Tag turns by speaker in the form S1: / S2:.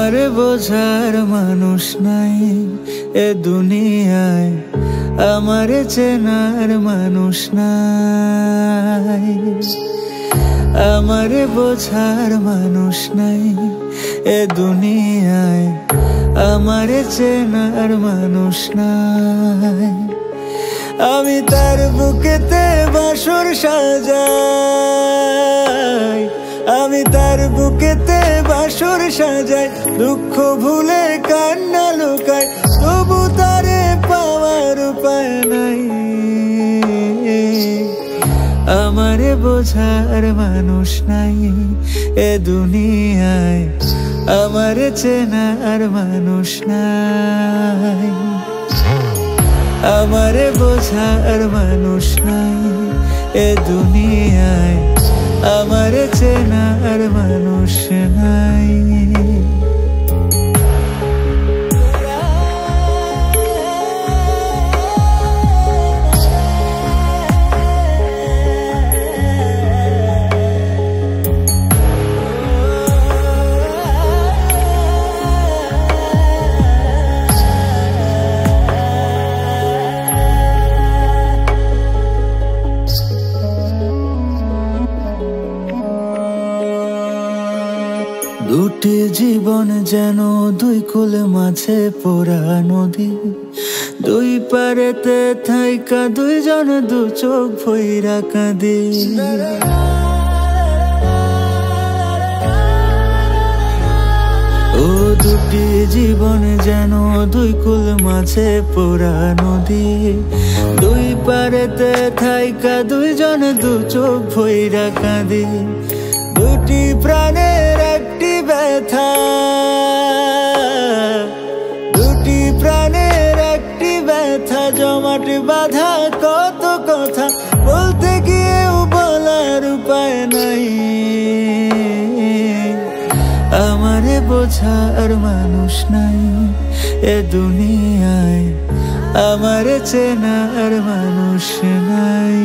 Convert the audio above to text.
S1: আমারে বোঝার মানুষ নাই এ দুনিয়ায়, আমারে চেনার মানুষ নাই। আমারে বোঝার মানুষ নাই এ দুনিয়ায়, আমারে চেনার মানুষ নাই। আমি তার বুকেতে বাসর সাজাই, আমি তার বুকেতে বাসর সাজাই, দুঃখ ভুলে কান্না লুকাই, তবু তারে পাওয়ার উপায় নাই। আমারে বোঝার মানুষ নাই এ দুনিয়ায়, আমারে চেনার মানুষ নাই। আমারে বোঝার মানুষ নাই এ দুনিয়ায়, আমারে চেনার মানুষ নাই। দুটি জীবন যেন দুই কুল মাঝে পোড়া নদী, দুই পারেতে থাইকা দুইজন দু চোখ ভইরা কাঁদে। ও দুটি জীবন যেন দুই কুল মাঝে পোড়া নদী, দুই পারেতে থাইকা দুইজন দু চোখ ভইরা কাঁদে। দুটি প্রাণের একটি ব্যথা, দুটি প্রাণের একটি ব্যথা, জমাট বাঁধা কত কথা, বলতে গিয়েও বলার উপায় নাই। আমারে বোঝার মানুষ নাই এ দুনিয়ায়, আমারে চেনার মানুষ নাই।